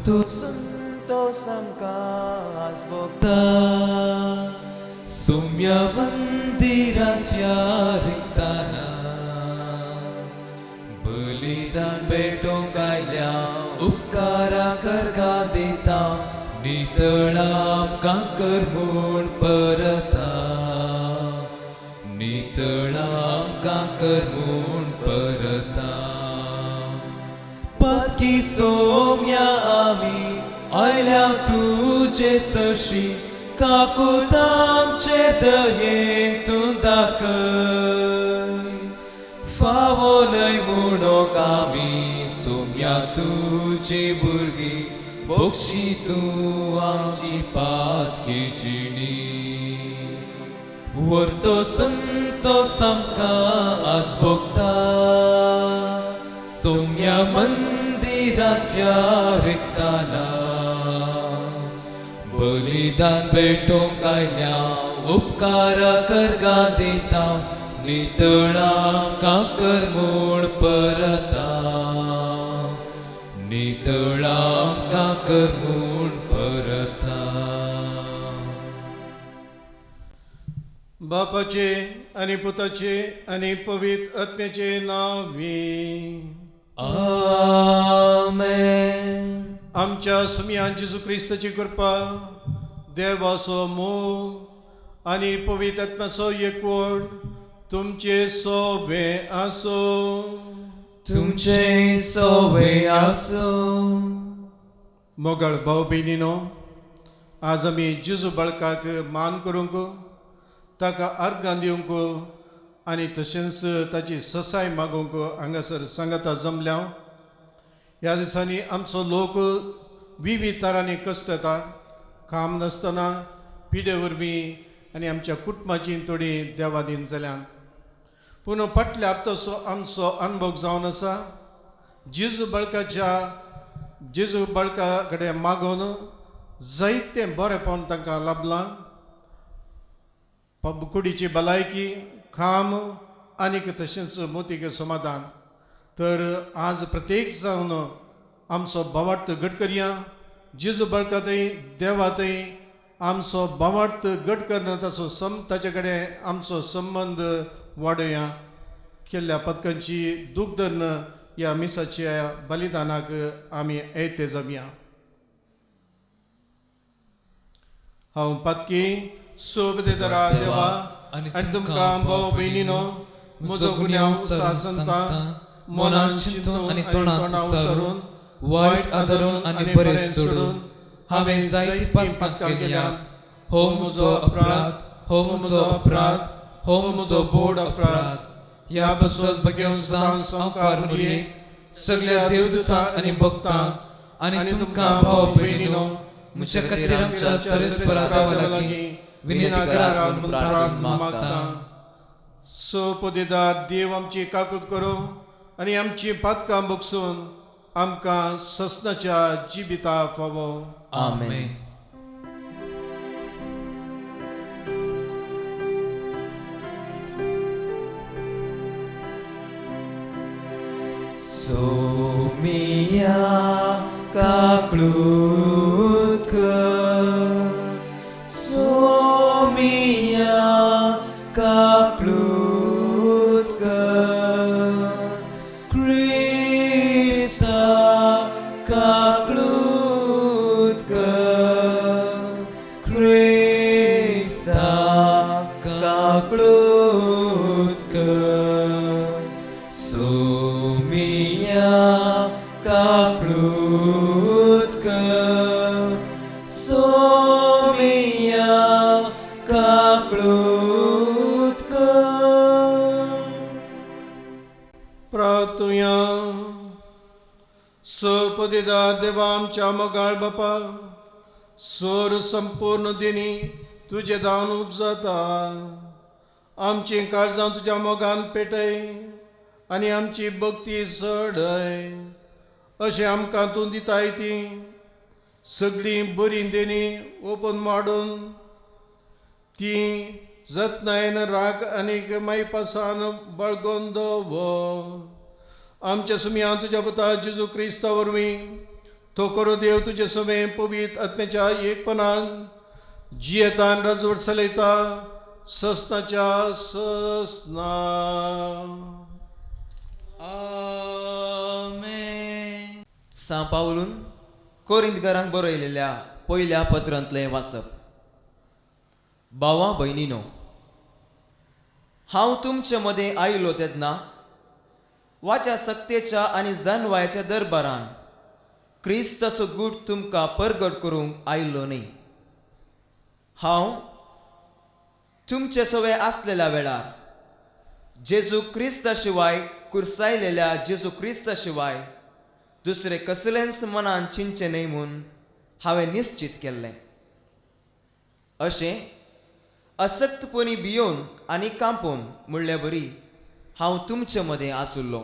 तू संतोष आमकां भोगता सौम्य मंदिरांतल्या रिक्ताना बलिदान भेटोवंक आयल्या उपकारा करगा दिता नितळा आमकां कर म्हूण परता नितळा आमकां कर म्हूण परता पत्की सौम्या आमी आयल्या तुजे सशी काकूत आमचे दयेन तूं दाखय फावो न्हय म्हणोक आमी सौम्या तुजी भुरगीं बोक्षी तूं आमची पातकी जिणी व्हरतो संतोष आमकां आज भोगता सौम्या मंदिरांतल्या रिक्ताना बलिदान भेटोवंक आयल्या उपकारा करगा दिता नितळा आमकां कर म्हूण परता नितळा आमकां कर म्हूण परता बापाचे आनी पुताचे आनी पवित्र आत्म्याचे नांवी आमेन. आमच्या सुमयान जेजू क्रिस्ताची कृपा देवाचो मोग आनी पवित्र आत्म्याचो एकवट तुमचे सोबे आसो तुमचे सोबे आसो. मोगळ भाव भयणीनो, आज आमी जेजू बाळकाक मान करूंक ताका अर्गां दिवंक आनी तशेंच ताची ससाय मागूंक हांगासर सांगाता जमल्या. ह्या दिसांनी आमचो लोक विविध तरांनी कश्ट येता, काम नासतना पिडे वरवीं आनी आमच्या कुटुंबाची थोडी देवादीन जाल्यात. पूण फाटल्या हप्त्याचो आमचो अनुभव जावन आसा. जेजू बाळका कडेन मागून जायतें बरेंपण तांकां लाभलां. कुडीची भलायकी, काम आनीक तशेंच मोतीक समाधान. तर आज प्रत्येक जावन आमचो भावार्थ घट करया. जेजू बाळकातय देवातय आमचो भावार्थ घट करना ताचे कडेन आमचो संबंद वाडोवया. केल्ल्या पथकांची दूख धरन ह्या मिसाच्या बलिदानाक आमी येते जमया. हांव पत्की सोब देतरा देवा आनी तुमकां भाव भयणीनो, म्हजो गुन्यांव सांगता मनान चिंतून आनी तोंडान विसरून वायट आदरून आनी बरें सोडून हांवें जायती पातकां केल्यात. हो म्हजो अपराध, हो म्हजो अपराध, हो म्हजो बोड अपराध. ह्या बसत बगेवन सदां संवकार मुरये सगळ्या देवदूतां आनी भक्तां आनी तुमकां भाव भयणीनो, म्हज्या खातीर आमच्या सर्वेस्परा देवा लागीं विनंती करात म्हूण प्रार्थना मागता. सोपदेदार देव आमची काकूत करूं आनी आमची पातकां बगसून आमकां ससनाच्या जिबिता फावो. आमेन. सोमिया काकूत कर, सोमिया काकूत कर, क्रिस्ता काकूत कर, क्रिस्ता काकूत कर. सोमिया काकूत कर, सोमिया काकूत कर. प्रार्थुया. सोपदेदार देवा आमच्या मोगाळ बापा, सोर संपूर्ण दिनी तुजे दान उपजाता. आमची काळजां तुज्या मोगान पेटय आनी आमची भक्ती चडय. अशें आमकां तूं दिताय ती सगळीं बरी देणी ओपन माडून ती जतनायेन राख आनीक मायपासान बळगोवन दवर. आमच्या सुमयान तुज्या पुता जेजू क्रिस्ता वरवीं तो करो देव तुझे सवे पवित आत्म्याच्या एकपणान जियेतान राजवट चलयता ससनाच्या ससना. आमेन. सा पावलून कोरिंथकारांक बरयलेल्या पयल्या पत्रांतले वाचप. भावा भयणीनो, हांव तुमचे मदें आयलो तेन्ना वाच्या सक्तेच्या आनी जानवायाच्या दरबारान क्रिस्ताचो गूट तुमकां परगट करूंक आयल्लो न्ही. हांव तुमचे सवे आसलेल्या वेळार जेजू क्रिस्ता शिवाय कुर्सायलेल्या जेजू क्रिस्ता शिवाय दुसरे कसलेंच मनान चिंचे न्हय म्हूण हांवें निश्चित केल्लें. अशें असक्तपणी भियोन आनी कांपोवन म्हणले बरी हांव तुमचे मदें आसुल्लो.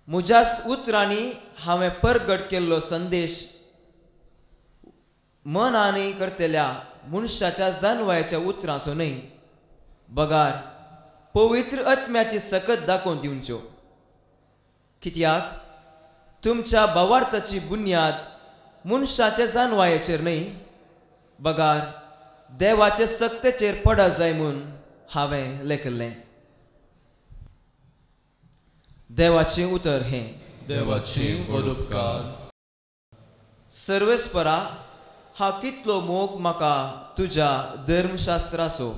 म्हज्याच उतरांनी हांवें परगट केल्लो संदेश मन आनी करतल्या मनशाच्या जानवायाच्या उतरांचो न्हय, बगार पवित्र आत्म्याची सकत दाखोवन दिवच्यो. कित्याक तुमच्या भावार्थाची बुन्याद मनशाच्या जानवायाचेर न्हय, बगार देवाचे सक्तेचेर पडा जाय म्हूण हांवें लेखिल्लें. देवाचें उतर हें. देवाची वदुपकार. सर्वेस्परा, हा कितलो मोग म्हाका तुज्या धर्मशास्त्राचो.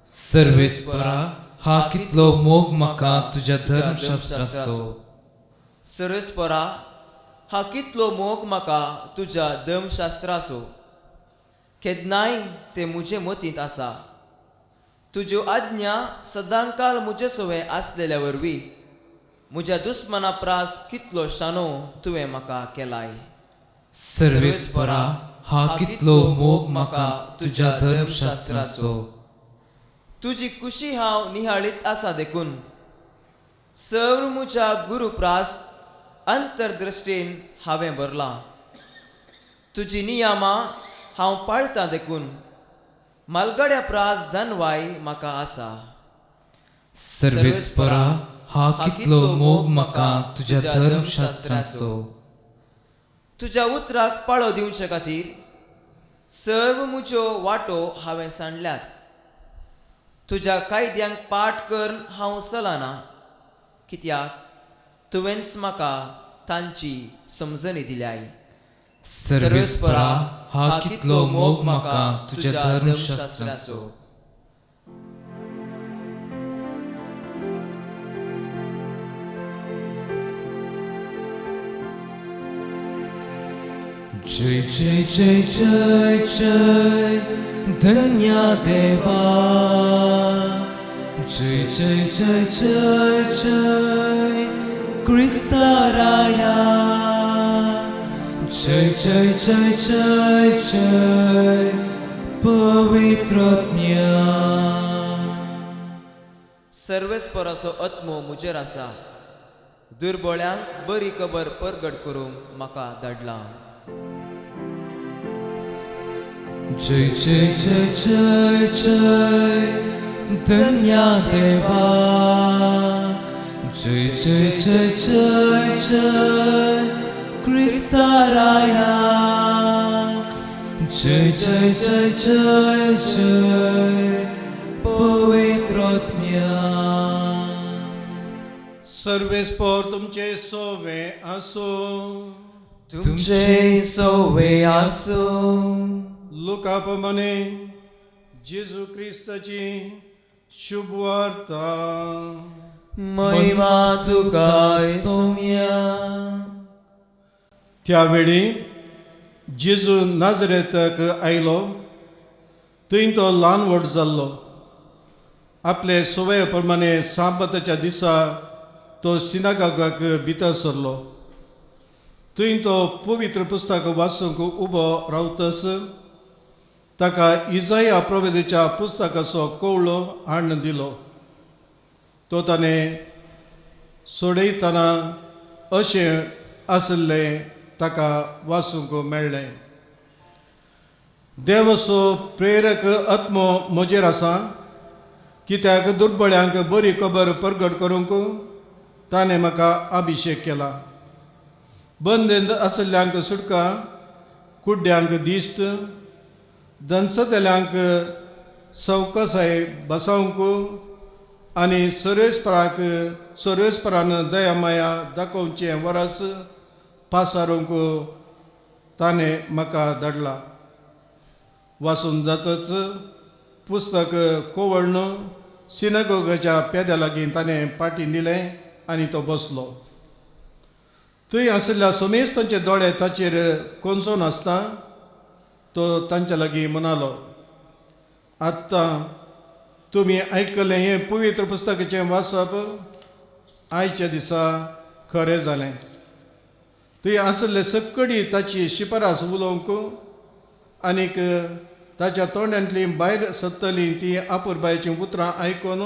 सर्वेस्परा, हा कितलो मोग म्हाका तुज्या धर्मशास्त्राचो. सर्वेस्परा, हा कितलो मोग म्हाका तुज्या धर्मशास्त्राचो. केन्नाय ते म्हजे मतींत आसा. तुज्यो आज्ञा सदांकाल म्हजे सवे आसलेल्या वरवीं म्हज्या दुस्मना प्रास कितलो शानो तुवें म्हाका केलाय. सर्वेस्परा, हा कितलो मोग म्हाका तुज्या धर्मशास्त्राचो. तुजी कुशी हांव निहाळीत आसा देखून सर्व म्हज्या गुरुप्रास अंतरदृश्टीन हांवें भरलां. तुजी नियमां हांव पाळटां देखून मालगड्या प्रास जानवाय म्हाका आसा. सर्वेस्परा, हा कितलो मोग म्हाका तुज्या धर्मशास्त्राचो. तुज्या उतराक पाळो दिवचे खातीर सर्व म्हज्यो वाटो हांवें सांडल्यात. तुज्या कायद्यांक पाठ करून हांव चलना, कित्याक तुवेंच म्हाका तांची समजणी दिल्याय. सर्वेस्परा, हा कितलो मोग म्हाका तुज्या धर्मशास्त्राचो. जय जय जय जय जय धन्य देवा. जय जय जय जय जय क्रिस्ता राया. जय जय जय जय जय पवित्रज्ञ. सर्वेस्पराचो आत्मो म्हजेर आसा. दुर्बळ्यांक बरी खबर परगट करूंक म्हाका धाडला. जय जय जय जय जय धन्य देवा. जय जय जय जय जय क्रिस्ता राया. जय जय जय जय जय पवित्रज्ञ. सर्वेस्पर तुमचे सोवे आसो. तुमचे सवे आसो. लुका प्रमाणे जेजू क्रिस्ताची शुभ वार्ता. महिमा तुका सौम्या. त्यावेळी जेजू नाजरेताक आयलो. थंय तो ल्हान व्हड जाल्लो. आपले सवये प्रमाणे साबताच्या दिसा तो सिनागागाक भितर सरलो. थंय तो पवित्र पुस्तक वाचूंक उबो रावतस ताका इजाया प्रवेदाच्या पुस्तकाचो कवळो हाडून दिलो. तो ताणें सोडयतना अशें आसलें ताका वाचूंक मेळ्ळें. देवाचो प्रेरक आत्मो म्हजेर आसा, कित्याक दुर्बळ्यांक बरी खबर परगट करूंक ताणें म्हाका अभिशेक केला. बंदेंद आसल्ल्यांक सुटका, कुड्ड्यांक दिश्त, दंसतेल्यांक सवकसाय बसवंक आनी सर्वेस्परान दया माया दाखोवचें वरस पासारूंक ताणें म्हाका धाडला. वाचून जातच पुस्तक कोवळन सिनगोगाच्या पेद्या लागीं ताणें पाटीन दिलें आनी तो बसलो. थंय आशिल्ल्या सोमेस्तांचे दोळे ताचेर कोंचून आसता तो तांच्या लागीं म्हणालो, आत्तां तुमी आयकलें हें पवित्र पुस्तकाचें वाचप आयच्या दिसा खरें जालें. थंय आशिल्ले सकडी ताची शिफारस उलोवंक आनीक ताच्या तोंडांतली भायर सत्तलीं ती आपुरबायेचीं उतरां आयकून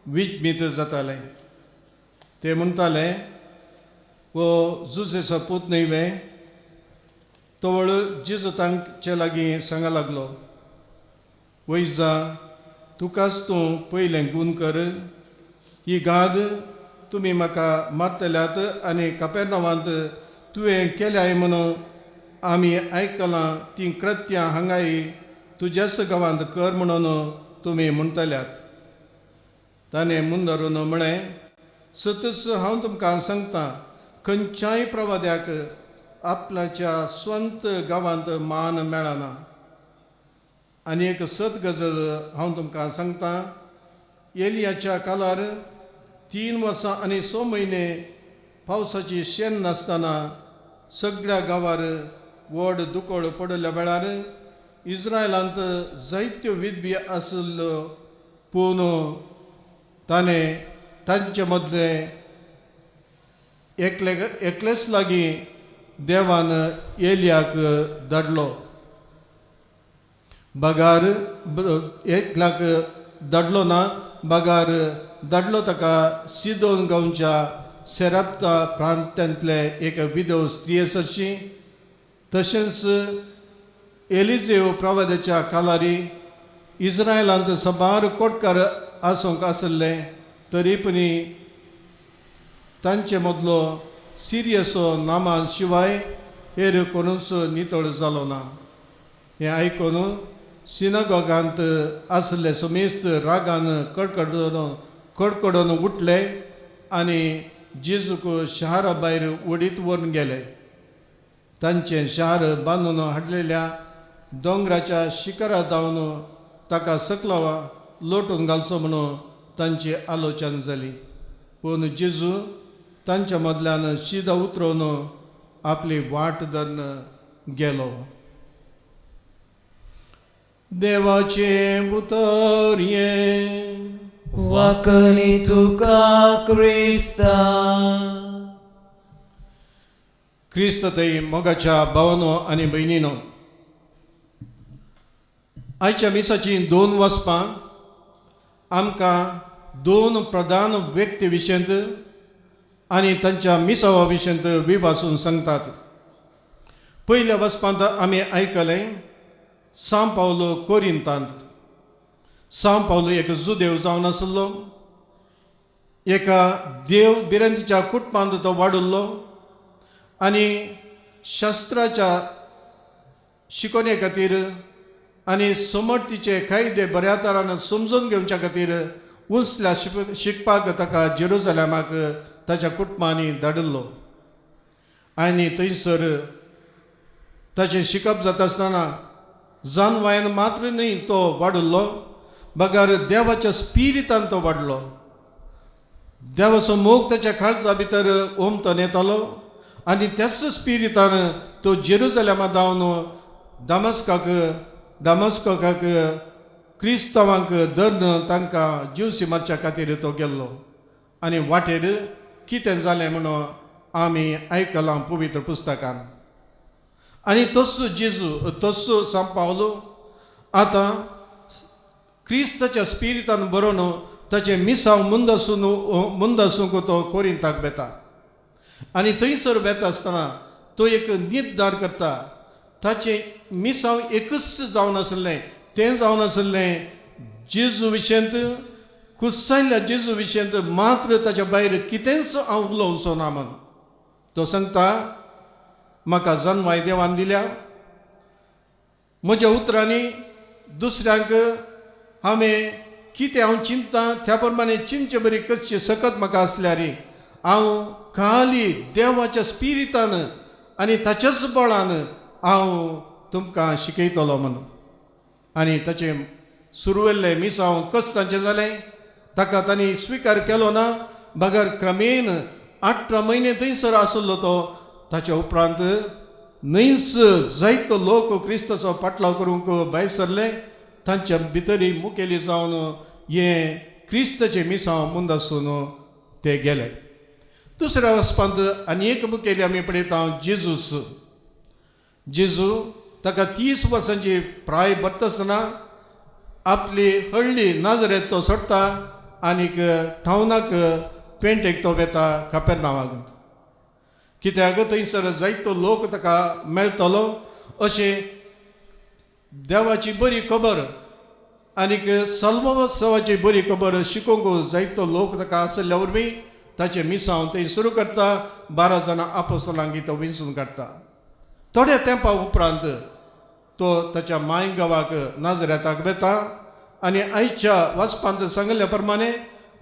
विचमीत जातालें. ते म्हणटाले, वो जुजेचो पूत न्हय तवळ जेजू तांचे लागीं सांगा लागलो, वयस जा, तुकाच तूं पयलें गूण कर. ही गाद तुमी म्हाका मारतल्यात आनी कपेर्नावांत तुवें केल्याय म्हणून आमी आयकलां तीं कृत्यां हांगाय तुज्याच गांवांत कर म्हणून तुमी म्हणटल्यात. ताणें मुंदरून म्हळें, सतच हांव तुमकां सांगतां, खंयच्याय प्रवाद्याक आपल्याच्या स्वंत गांवांत मान मेळना. आनी एक सत गजाल हांव तुमकां सांगतां, एलियाच्या काळार 3 वर्सां आनी 6 म्हयने पावसाची शेण नासतना सगळ्या गांवार व्हड दुकोळ पडल्या वेळार इस्रायलांत जायत्यो विधवी आशिल्ल्यो, पूण ताणें तांचे मदले एकलेच लागीं देवान एलियाक धाडलो. बागार एकल्याक धाडलो ना, बागार धाडलो ताका सिदोन गांवच्या सेराप्ता प्रांतांतले एक विधव स्त्री आसची. तशेंच एलिजेव प्रवाद्याच्या काळारी इस्रायलांत सबार कोटकार आसूंक आसले, तरी पूण तांचे मदलो सिरियसो नामान शिवाय हेर कोणूच नितळ जालो ना. हें आयकून सिनगोगांत आसले समेस्त रागान कडकडून उठले आनी जेजूक शारा भायर वडीत व्हरून गेले. तांचें शार बांदून हाडलेल्या दोंगराच्या शिखरार धांवन ताका सकलावा लोटून घालचो म्हणून तांची आलोचना जाली. पूण जेजू तांच्या मदल्यान शिदा उतरोवन आपली वाट धरून गेलो. देवाचे उतर ये, वाकली तुका क्रिस्ता. क्रिस्त थंय मोगाच्या भावांनो आनी भयणीनो, आयच्या मिसाची 2 वचपां आमकां 2 प्रधान व्यक्ती विशयंत आनी तांच्या मिसावा विशयंत विभासून सांगतात. पयल्या वचपांत आमी आयकलें सांव पावलो कोरिंतांत. सांव पावलो एक जुदेव जावन आसलो. एका देव बिरंतीच्या कुटुंबांत तो वाडुल्लो आनी शास्त्राच्या शिकोवणे खातीर आनी समर्थीचे कायदे बऱ्या तरान समजून घेवच्या खातीर उंचल्या शिकपाक ताका जेरुसलेमाक ताच्या कुटुंबांनी धाडिल्लो. आनी थंयसर ताचें शिकप जाता आसतना जानवायन मात्र न्ही तो वाडुल्लो, बगार देवाच्या स्पिरितान तो वाडलो. देवाचो मोग ताच्या काळजा भितर ओमतन येतालो आनी त्याच स्पिरितान तो जेरुसलेमांत धांवन दामस्काक क्रिस्तांवांक धरून तांकां जीवसी मारच्या खातीर तो गेल्लो. आनी वाटेर कितें जालें म्हणून आमी आयकलां पवित्र पुस्तकान. आनी तस्सो जेजू तस्सो सांव पावलो आतां क्रिस्ताच्या स्पिरितान बरोवन ताचे मिसांव मुंदासूंक तो कोरिंताक बेता. आनी थंयसर बेता आसतना तो एक निर्धार करता. ताचें मिसांव एकच जावन आसलें, तें जावन आसलें जेजू विशयंत, कुसायल्ल्या जेजू विशयंत मात्र ताच्या भायर कितेंच हांव उलोवचो ना म्हूण. तो सांगता म्हाका जन्माय देवान दिल्या. म्हज्या उतरांनी दुसऱ्यांक हांवें कितें हांव चिंततां त्या प्रमाणे चिंतचे बरी कशें सकत म्हाका आसल्यार हांव खाली देवाच्या स्पिरितान आनी ताच्याच बळान हांव तुमकां शिकयतलो म्हणून. आनी ताचें सुरवेल्लें मिसांव कश्टांचें जालें. ताका तांणी स्विकार केलो ना. बगर क्रमेन 18 म्हयने थंयसर आसलो तो. ताच्या उपरांत न्हंयस जायतो लोक क्रिस्ताचो पाटलाव करूंक भायर सरले. तांच्या भितरी मुखेली जावन हे क्रिस्ताचे मिसांव मुंदासून ते गेले. दुसऱ्या वचपांत आनी एक मुखेली आमी पळयता जेजू ताका 30 वर्सांची प्राय भरता आसतना आपली हळ्ळी नाजरेत तो सोडटा आनीक टावनाक पेंटेक तो वेता कपेरनावाक. कित्याक थंयसर जायतो लोक ताका मेळटलो अशें देवाची बरी खबर आनीक सल्मोत्सवाची बरी खबर शिकोवंक जायतो लोक ताका आसल्या वरवीं ताचे मिसांव थंय सुरू करता. 12 जाणां आपोस्तलांक तो विंचून काडटा. थोड्या तेंपा उपरांत तो ताच्या माय गांवाक नाजरेताक वेता आनी आयच्या वाचपांत सांगल्या प्रमाणे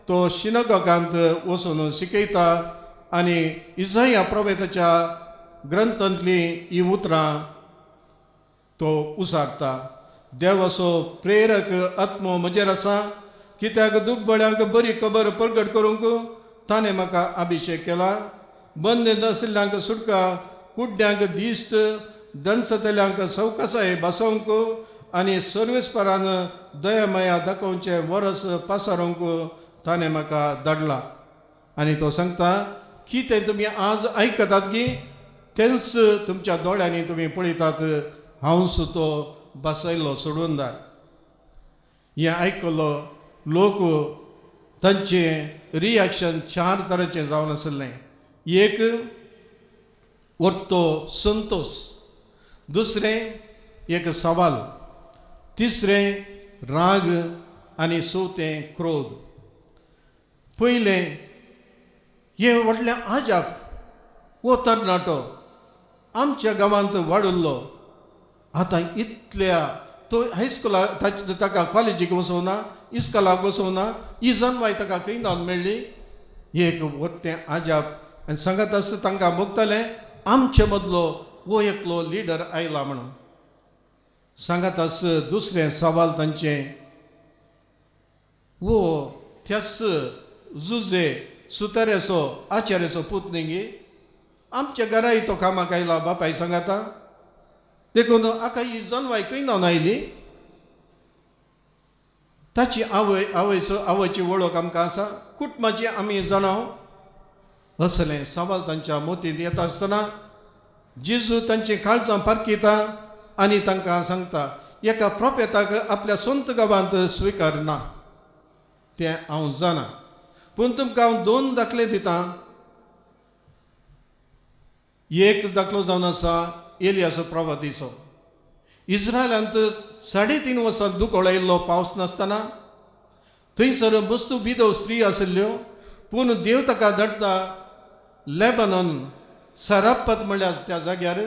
तो सिनगॉगांत वचून शिकयता आनी इसाया प्रोफेताच्या ग्रंथांतलीं ही उतरां तो उसारता. देवाचो प्रेरक आत्मो म्हजेर आसा कित्याक दुखबळ्यांक बरी खबर प्रगट करूंक ताणें म्हाका अभिशेक केला. बंद आशिल्ल्यांक सुटका, कुड्ड्यांक दिश्ट, दनसतल्यांक सवकासाय बसोवंक आनी सर्वेस्परान दयामया दाखोवचें वरस पासारूंक ताणें म्हाका धाडला. आनी तो सांगता कितें तुमी आज आयकतात की तेंच तुमच्या दोळ्यांनी तुमी पळयतात. हांवच तो बसयलो सोडून धाड. हें आयकलो लोक तांचें रिएक्शन 4 तरेचें जावन आसलें. एक वरतो संतोश, दुसरें एक सवाल, तिसरें राग आनी चवथें क्रोध. पयलें हे व्हडलें आजाप वो तरणाटो आमच्या गांवांत वाडुल्लो आतां इतल्या तो हायस्कुलाक ताका कॉलेजीक वचोवना, इस्कॉलाक वचोवना, ही जन्माय ताका खंय जावन मेळ्ळी. एक व्हडलें आजाप. आनी सांगत आसता तांकां भोगतालें आमचे मदलो वो एकलो लिडर आयला म्हणून. सांगत आस दुसरें सवाल तांचें वो त्यास जुजे सुताऱ्याचो आचार्याचो पूत न्ही गे, आमच्या घराय तो कामाक आयला बापाय सांगाता. देखून आका ही जन्माय खंय जावन आयली. ताची आवयची वळख आमकां आसा, कुटुंबाची आमी जाणाव. असलें सवाल तांच्या मोतींत येता आसतना जेजू तांचें काळजां पारखिता आनी तांकां सांगता एका प्रोफेताक आपल्या सोंत गांवांत स्विकार ना तें हांव जाणा. पूण तुमकां हांव 2 दाखले दितां. एक दाखलो जावन आसा एलियाचो प्रवादीचो. इस्रायलांत 3.5 वर्सां दुकोळ आयिल्लो पावस नासतना थंयसर मस्तू बिदव स्त्री आशिल्ल्यो. पूण देव ताका धाडटा लेबनॉन सरापत म्हळ्यार त्या जाग्यार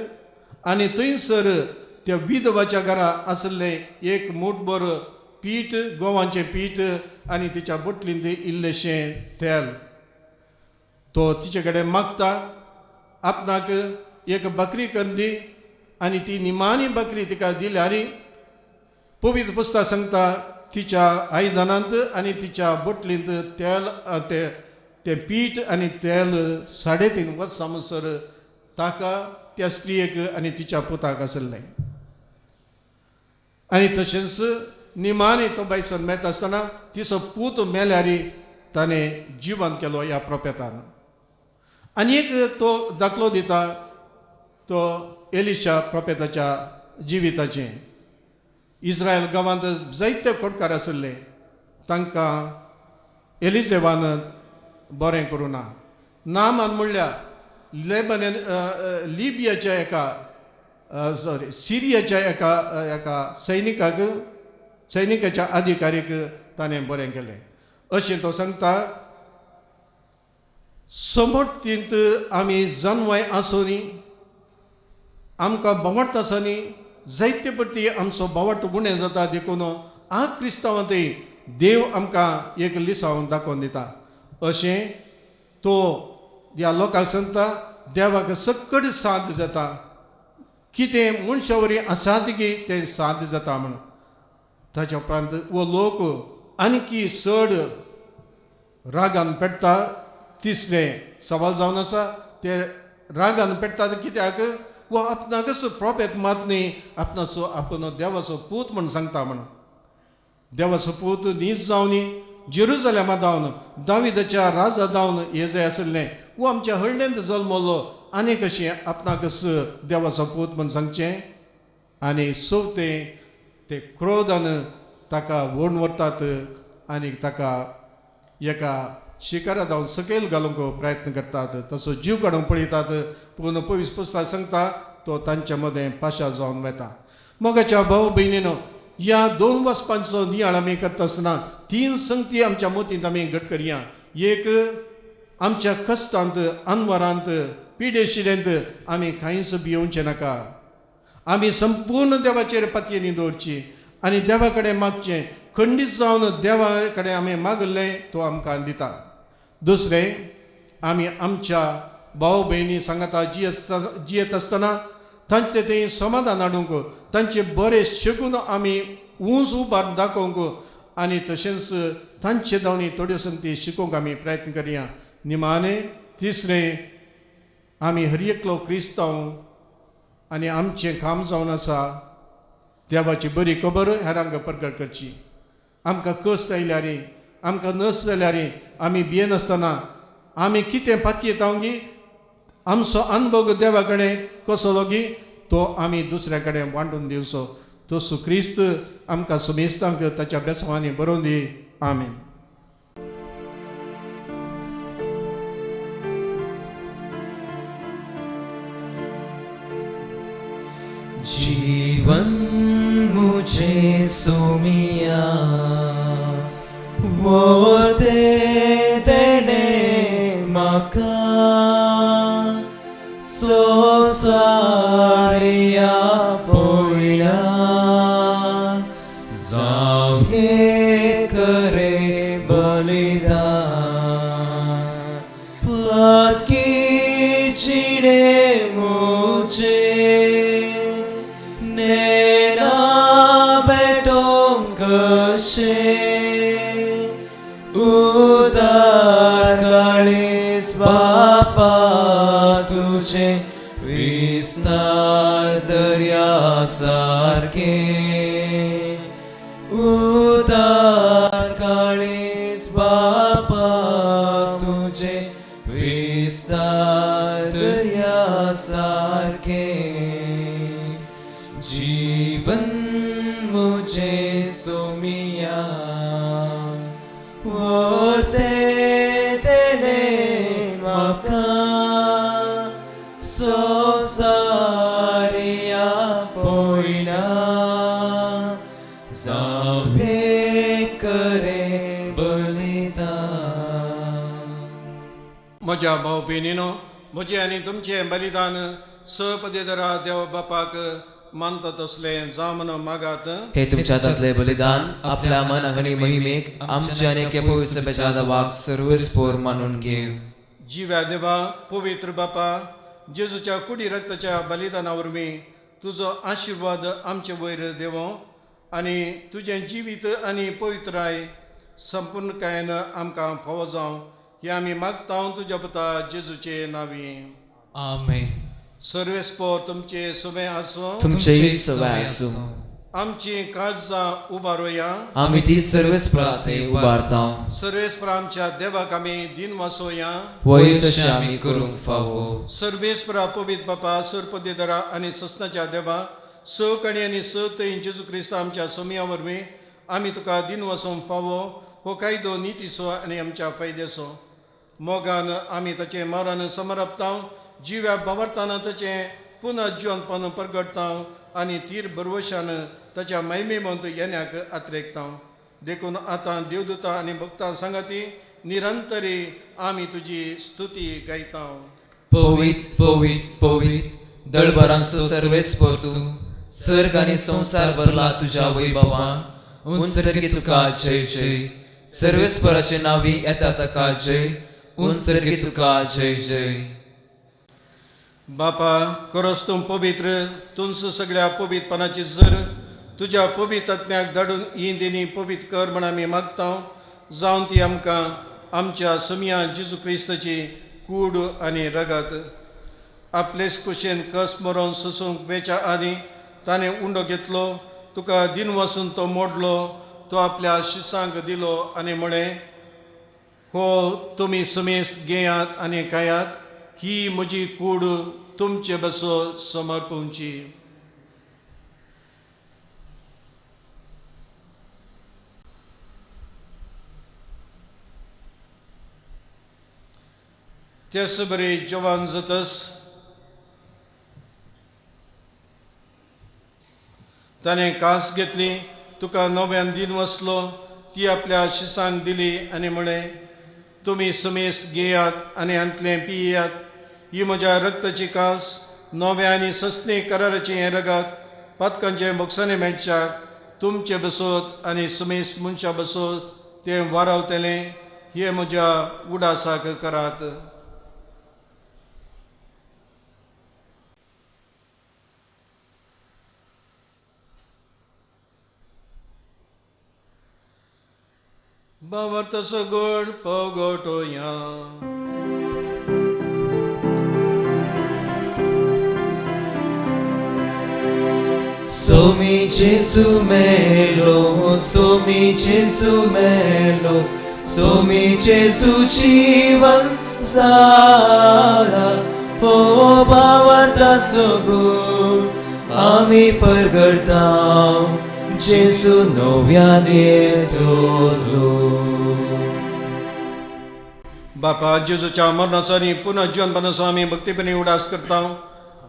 आनी थंयसर त्या विधवाच्या घरा आसले एक मूठभर पीठ, गोवांचें पीठ आनी तिच्या बोटलींत इल्लेशें तेल. तो तिचे कडेन मागता आपणाक एक बकरी कंदी आनी ती निमाणी बकरी तिका दिल्यार पवित्र पुस्तक सांगता तिच्या आयदनांत आनी तिच्या बोटलींत तेल ते पीठ आनी तेल 3.5 वर्सां म्हणसर ताका त्या स्त्रियेक आनी तिच्या पुताक आसलें. आनी तशेंच निमाणी तो बायसन मेळटा आसतना तिचो पूत मेल्यार ताणें जिवन केलो ह्या प्रोफेतान. आनी एक तो दाखलो दिता तो एलिशा प्रोफेताच्या जिविताचें. इस्रायल गांवांत जायते खोडकार आसले, तांकां एलिजेबान बरें करूं ना. नामान म्हणल्यार लिबियाच्या सिरियाच्या एका सैनिकाच्या अधिकारीक ताणें बरें केलें. अशें तो सांगता समर्थींत आमी जन्मय आसुनी आमकां बोवाडटा आसनी जायते परती आमचो बोवाड गुणे जाता देखून आ क्रिस्तांवांतय देव आमकां एक लिसांव दाखोवन दिता. अशें तो ह्या लोकांक सांगता देवाक सकट साद जाता. कितें मनशा वरी आसात की तें साद जाता म्हण. ताच्या उपरांत वो लोक आनीकी चड रागान पेट्टा. तिसरें सवाल जावन आसा ते रागान पेट्टात कित्याक वो आपणाकच प्रोफेट मात न्ही आपणाचो आपूण देवाचो पूत म्हण सांगता म्हण. देवाचो पूत नीज जावन जेरुसलेमांत जावन दाविदाच्या राजा जावन हे जे आसलें वो आमच्या हळडेंत जल्मलो आनी कशें आपणाकच देवाचो पूत म्हण सांगचें. आनी चवथें ते क्रोधान ताका वोडून व्हरतात आनी ताका एका शिकारा जावन सकयल घालूंक प्रयत्न करतात. तसो जीव काडूंक पळयतात पूण पवित्र पुस्तकांत सांगता तो तांच्या मदें पाशा जावन वता. मोगाच्या भाव भयणीनो, ह्या 2 वचपांचो नियाळ आमी करता आसतना 3 संगती आमच्या मतींत आमी घट करया. एक, आमच्या कश्टांत अनवरांत पिडेशिडेंत आमी कांयच भियोवचें नाका. आमी संपूर्ण देवाचेर पातयेनी दवरची आनी देवा कडेन मागचें. खंडीत जावन देवा कडेन आमी मागलें तो आमकां दिता. दुसरें, आमी आमच्या भाव भयणी सांगाता जियेत आसतना तांचें तें समाधान हाडूंक तांचे बरें शकून आमी उंच उबार दाखोवंक आनी तशेंच तांचे जावन थोड्यो संगती शिकोवंक आमी प्रयत्न करया. निमाणें तिसरें, आमी हर एकलो क्रिस्तांव आनी आमचें काम जावन आसा देवाची बरी खबर हेरांक प्रगट करची. आमकां कश्ट आयल्यार आमकां नस जाल्यार आमी भियेनासतना आमी कितें पातयेता गी आमचो अनुभव देवा कडेन कसो गी तो आमी दुसऱ्या कडेन वांटून दिवचो. तसो क्रिस्त आमकां समेस्तांक ताच्या बेसांवांनी बरोवन दी. आमीन. जीवन मुझे सोमिया वोते तेने माका सोसारिया पोइना जागे करे बलिदान पद की चिने मुझे नेना बेटों कशे उदार काळीस बापा तुझे विस्तार दर्या सारखे उदार काळीस बापा तुझे विस्तार दर्या सारखे जीवन मुझे सोमिया वोते तेने माका सोसारिया पोइना जागे करे बलिदान. म्हज्या भाव भयणीनो, म्हजें आनी तुमचें बलिदान सपदेदरा देव बापाक मानता तसलें जावं म्हणून मागात. हे तुमच्या हातांतले बलिदान आपल्या मनाक आनी महिमेक आमच्या आनी पवित्र सभेच्या दावाक सर्वस्पोर मानून घेव. जिव्या देवा, पवित्र बापा, जेजूच्या कुडी रक्ताच्या बलिदाना वरवीं तुजो आशिर्वाद आमचे वयर देवो आनी तुजें जिवीत आनी पवित्राय संपूर्णकायेन आमकां फावो जावं हे आमी मागता तुज्या पुता जेजूचे नांवी. आमेन. सर्वेस्पोर तुमचे सुबें आसूं. तुमचेय सवाय आसूं. आमची काळजां उबारोया. आमी ती सर्वेस्परा थंय उबारता. सर्वेस्पर आमच्या देवाक आमी दिन वासोया. वय तशें आमी करूंक फावो. सर्वेस्परा पवित्र बापा, सुरपदेदरा आनी ससनाच्या देवा, स कणी आनी स थंय जेजू क्रिस्त आमच्या सोमिया वरवीं आमी तुका दिन वसोवंक फावो. हो कायदो नितीसो आनी आमच्या फायदेसो. मोगान आमी ताचें मरण समरपता. जिव्या बावरताना ताचें पुनः जिवंतपण प्रगटता आनी तीर बरवशान ताच्या महिमेमंत येण्याक आत्रेकता. देखून आतां देवदूतां आनी भक्तां सांगाती निरंतरी आमी तुजी स्तुती गायता. पवित्र पवित्र पवित्र दळभरांचो सर्वेस्पर तूं सर्ग आनी संसार भरला तुज्या वैभवान उंचरगी तुका जय जय सर्वेस्पराचे नावी येता ताका जय उंचरगी तुका जय जय बापा खरोच तूं पवित्र तुमचो सगळ्या पवित्रपणाची जर तुज्या पवित्र आत्म्याक धाडून ही देणी पवित्र कर म्हण आमी मागता जावन ती आमकां आमच्या सुमिया जेजू क्रिस्ताची कूड आनी रगत आपलेच कुशेन कस मरोवन सोसूंक वेच्या आदी ताणें उंडो घेतलो तुका दिन वसून तो मोडलो तो आपल्या शिसांक दिलो आनी म्हळें हो तुमी समेस घेयात आनी खायात ही म्हजी कूड तुमचे बसो समर्पूंची तेच बरे जवान जातस ताणें कास घेतली तुका नव्यान दिन वसलो ती आपल्या शिसांक दिली आनी म्हळें तुमी समेस घेयात आनी हांतलें पियेयात ही म्हज्या रक्ताची कास नव्या आनी सस्ने कराराचें हें रगत पातकांचे मोगसाणे मेळच्याक तुमचे बसोत आनी समेस मनशा बसोत तें वारावतलें हे म्हज्या उडासाक करात बावर्त सगोड पगोटोया सोमी जेसु मेलो सोमी जेसु मेलो सोमी जेसु जीवन जाला हो बावर्ता सगोड आमी परगडता जेसु नव्यान येतलो बापा जेजूच्या मरणाचो आनी पुनः जीवनपणाचो आमी भक्तीपणी उडास करता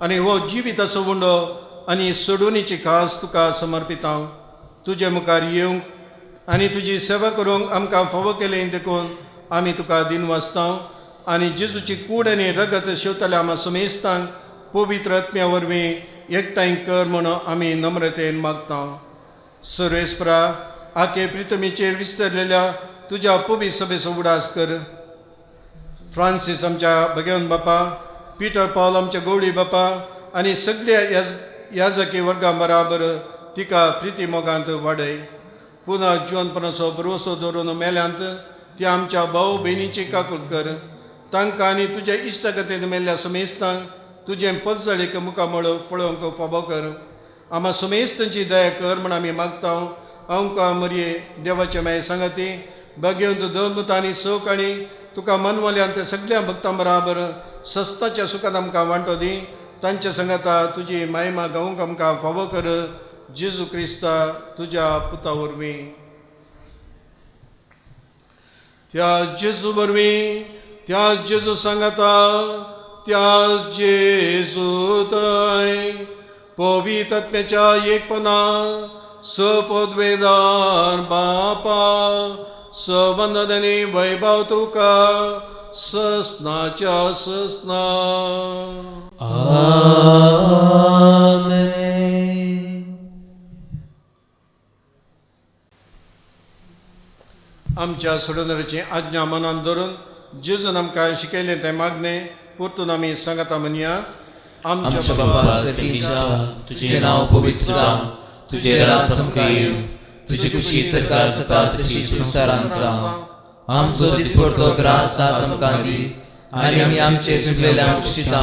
आनी हो जिविताचो उंडो आनी सोडुनीची खास तुका समर्पिता तुजे मुखार येवंक आनी तुजी सेवा करूंक आमकां फावो केलें देखून आमी तुका दिन वाचता आनी जेजूची कूड आनी रगत शेवतल्या आमा समेस्तांक पवित्र आत्म्या वरवीं एकठांय कर म्हूण आमी नम्रतेन मागता सर्वेस्परा आखे प्रितमेचेर विस्तरलेल्या तुज्या पवित्र सभेचो उडास कर फ्रांसीस आमच्या भगवान बापा पिटर पॉल आमच्या गवळी बापा आनी सगळ्या याजकी वर्गां बराबर तिका प्रिती मोगांत वाडय पुनः जीवनपणाचो भरवसो दवरून मेल्यांत ती आमच्या भाऊ भयणीची काकूट कर तांकां आनी तुज्या इश्टगतेन मेल्ल्या समेस्तांक तुजें पजळीक मुखामळ पळोवंक फावो कर आमा समेस्तांची दया कर म्हण आमी मागता आमकां मरये देवाचे माय सांगाती भगवंत दोन आनी सवकाणी तुका मनवल्यान ते सगळ्या भक्तां बराबर सस्ताच्या सुखांत आमकां वांटो दी तांच्या संगता तुजी महिमा गावूंक आमकां फावो कर जेजू क्रिस्ता तुज्या पुता वरवीं त्या जेजू वरवीं त्या जेजू सांगता त्या जेजू थंय पवित्र आत्म्याच्या एकपणा सपदवेदार बापा सबंधनी वैभव तुका ससनाच्या ससना आमेन आमच्या सोडवणाऱ्याची आज्ञा मनान धरून जेजून आमकां शिकयलें तें मागणें परतून आमी सांगता म्हणया आमच्या बापा सर्गीच्या तुझे नाव पवित्र जावं तुझे राज आमकां येवं तुझी खुशी सरकार जाता तशी संवसारांत जावं आमचो दिसपडटो ग्रास आज आमकां दी आनी आमी आमचे चुकलेल्यांक क्षिता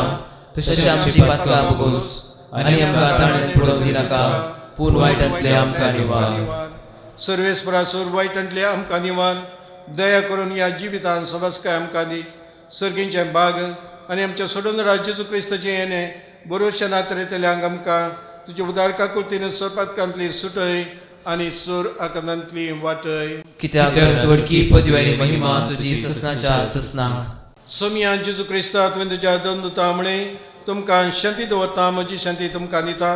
तशें आमची पातकां भोगोस आनी आमकां ताणें पडोवंक दिनाका पूण वायटांतले आमकां निवार सर्वेस्परासूर वायटांतले आमकां निवार दया करून ह्या जिवितांत सबस्काय आमकां दी सर्गींचें बाग आनी आमच्या सोडून जेजू क्रिस्ताचें येणें बरोवशें नातरेतल्यांक आमकां तुज्या उदार काकुर्तीन सोपातकांतली सुटय आनी सूर आकांतांतली वाटय कित्याक स्वर्गी पदवी आनी महिमा तुजी ससनाच्या ससना सोमिया जेजू क्रिस्ता तुवें तुज्या दोन दुतां म्हळें तुमकां शांती दवरता म्हजी शांती तुमकां दिता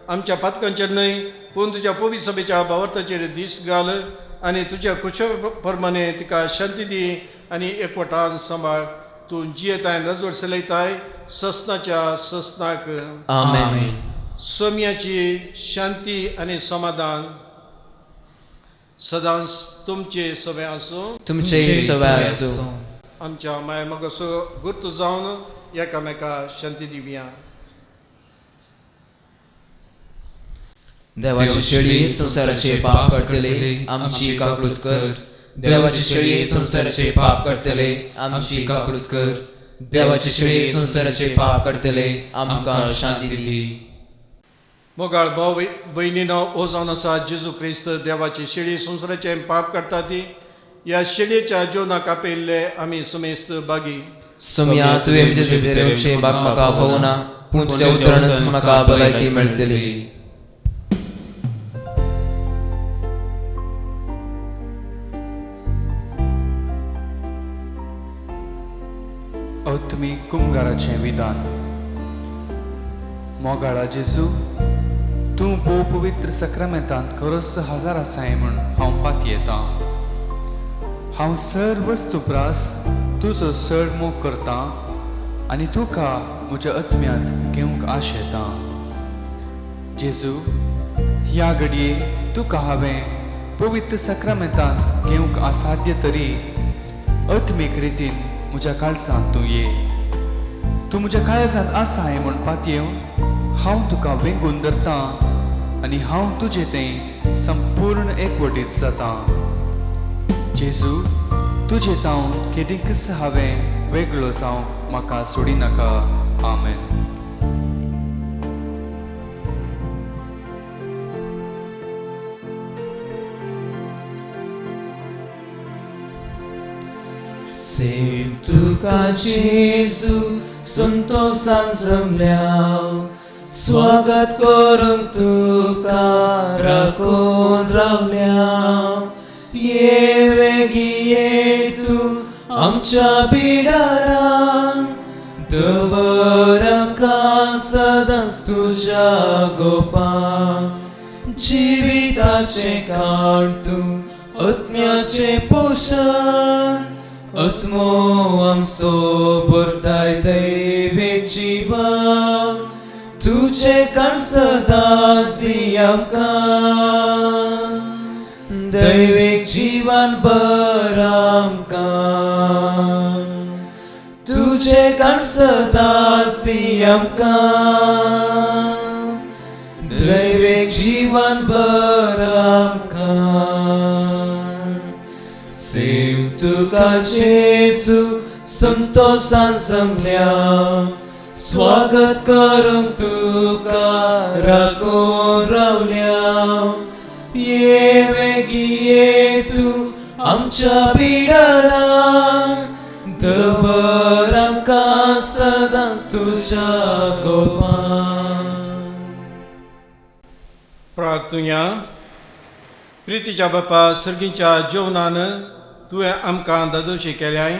आमच्या पातकांचेर न्हय पूण तुज्या पवित्र सभेच्या भावार्थाचेर दीस घाल आनी तुज्या कुशे प्रमाणे तिका शांती दी आनी एकवटान सांबाळ तूं जियेताय रजवट चलयताय ससनाच्या ससनाक आमेन. सोम्याची शांती आनी समाधान सदांच तुमचे सवे आसूं. तुमचे सवाय असो. आमच्या माय मगसो गुर्त जावन एकामेका शांती दिवया. देवाची शेळी संसाराचे पाप करतले आमची काकूट कर. देवाची शेळी संसाराचे पाप करतले आमची काकूट कर. देवाची शेळी संसाराचे पाप करतले आमकां शांती दी. मोगाळ भाव भयणीनो हो जावन आसा जेजू क्रिस्त देवाची शेळी संसाराचे पाप करता ती. ह्या शेळयेच्या जेवणाक आपयल्ले आमी समेस्त बागी. सोम्या तुवें म्हजे देवचे बाग म्हाका फोवना पूण तुज्या उतरानच म्हाका भलायकी मेळटली. आत्मीक कुमगाराचें विधान. मोगाळा जेजू, तूं भोव पवित्र सक्रामेंतांत खरोच हजर आसाय म्हूण हांव पात येता. हांव सर्व वस्तुप्रास तुजो चड मोग करता आनी तुका म्हज्या आत्म्यांत घेवंक आशेता. जेजू, ह्या घडये तुका हांवें पवित्र सक्रामेंतांत घेवंक असाध्य तरी आत्मीक रितीन म्हज्या काळजांत तूं ये. तूं म्हज्या काळजांत आसाय म्हूण पातयेवन हांव तुका वेंगून धरता आनी हांव तुजें तें संपूर्ण एकवटीत जाता. जेजू, तुजें तावन केदींच हांवें वेगळो जावंक म्हाका सोडी नाका. आमेन. Sing tuka Jesu संतोषान जमल्या स्वागत करूंक तुका राखून रावल्या. ये वेगी ये तूं आमच्या बिडारांत दवर आमकां सदांच तुज्या गोपांत. जिविताचें खाण तूं आत्म्याचें पोशण. आत्मो आमचो भरताय दैवीक जिवन. तुजें कान सदांच दी आमकां दैवीक जीवन बर आमकां. तुजें कान सदांच दी आमकां दैवीक जीवन बर आमकां. सेव तुका जेजू संतोषान जमल्या स्वागत करूंक तुका राखून रावल्या. ये वेगी ये तूं आमच्या बिडारांत दवर आमकां सदांच तुज्या गोपांत. प्रार्थना. प्रितीच्या बापा, सर्गीच्या जेवणान तुवें आमकां दादोशी केल्याय.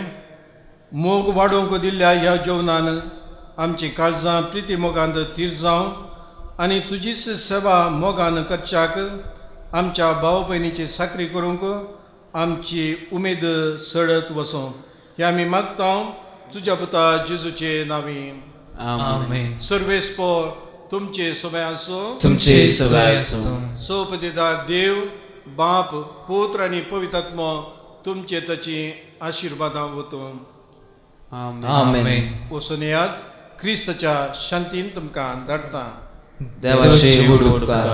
मोग वाडोवंक दिल्ल्या ह्या जेवणान आमची काळजां प्रिती मोगांत तीर जावं आनी तुजीच सेवा मोगान करच्याक आमच्या भाव भयणीची साखरी करूंक आमची उमेद सडत वचों. हें आमी मागता तुज्या पुता जेजूचे नांवी. आमेन. सर्वेस्पोर तुमचे सवय आसूं. तुमचे सवाय असो. सोपदेदार देव, बाप, पुत्र आनी पवित्र आत्मो तुमचे ताची आशिर्वादां वतूं. आमेन. वचून क्रिस्ताच्या शांतीन तुमकां धाडटा. देवाचे व्हड उपकार.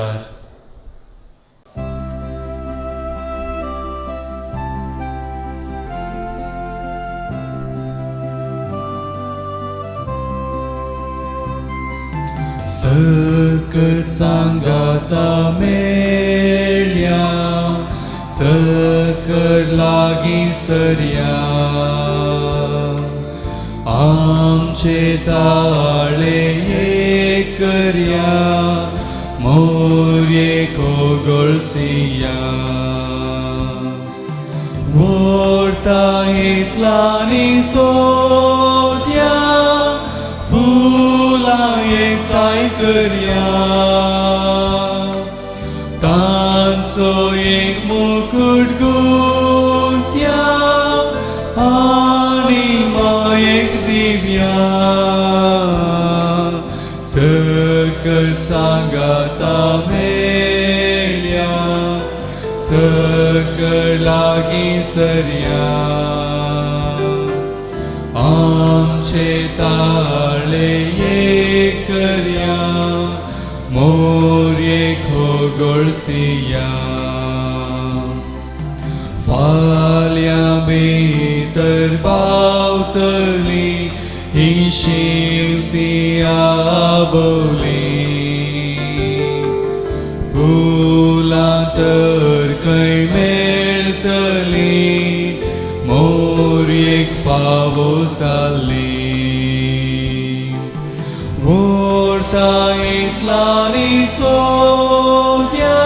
सकट सांगाता मेळ्या सकट लागीं सरया. आमचे ताळे एक करया मोरये कोगळसिया. व्हरता इतलांनी सोद्या फुलां एकठांय करया. तांचो एक मुकुट गुंथया आनी मायेक सांगाता मेल्या सकळ लागी सरया आमचे ताळे एक करया मोर्ये खोगोळसिया फाल्या भितर पावतली ही शेवटी आबोली फुलां तर खंय मेळटली मोर्येक फावो जाल्ली व्हरता इतलांनी सोद्या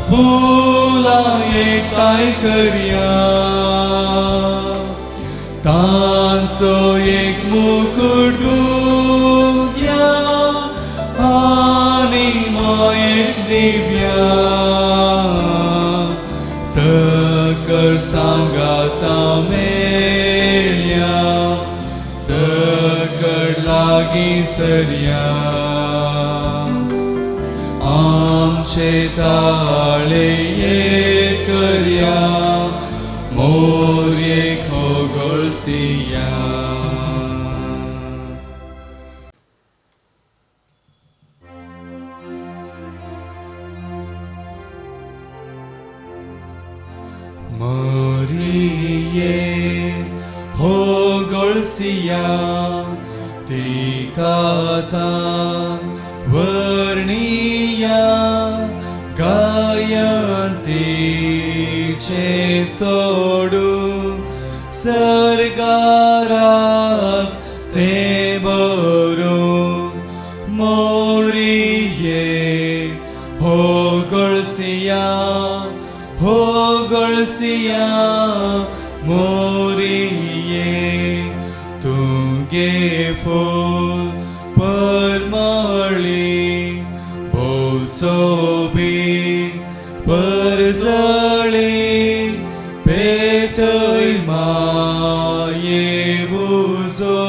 फुलां एकठांय करया तांचो एक मुकुट घुमया आनी एक दिव्या सकळ सांगाता मेल्या सकळ लागी सरया आमचे ताळे एक करया मोर्ये खोगोळसिया मोरिये खोगोळसिया तिकाता वर्णिया गायन तिचे चोडू सर्गारास ते बरो मोरिये खोगोळसिया खोगोळसिया मोरिये तुगे फूल परमळी भोवसोबी परजळी पेटय माये उजो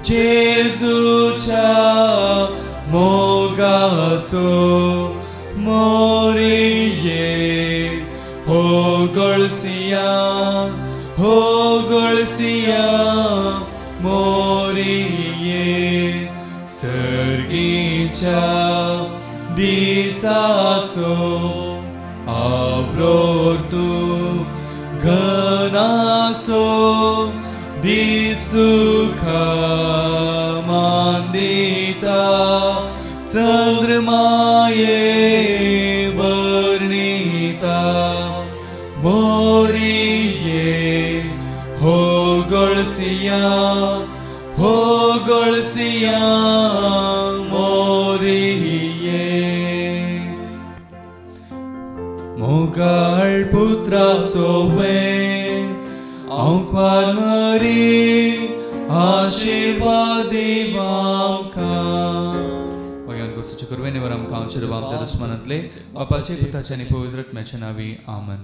जेजूच्या मोगासो मोरिये खोगोळसिया खोगोळसिया मोरिये सर्गीच्या दिसासो आवरोर तूं घनासो दीस तुका मांदिता चंद्रमाये वर्णिता मोरिये खोगोळसिया खोगोळसिया मोरिये मोगाळ पुत्रा सोवे आंकवार मरी आशीर्वाद दिवांका भगवान गुरुचे करवेने वर आमकां आमच्या दुस्मनांतले बापाचे पुताचे आनी पवित्र आत्म्याचे नावी आमन.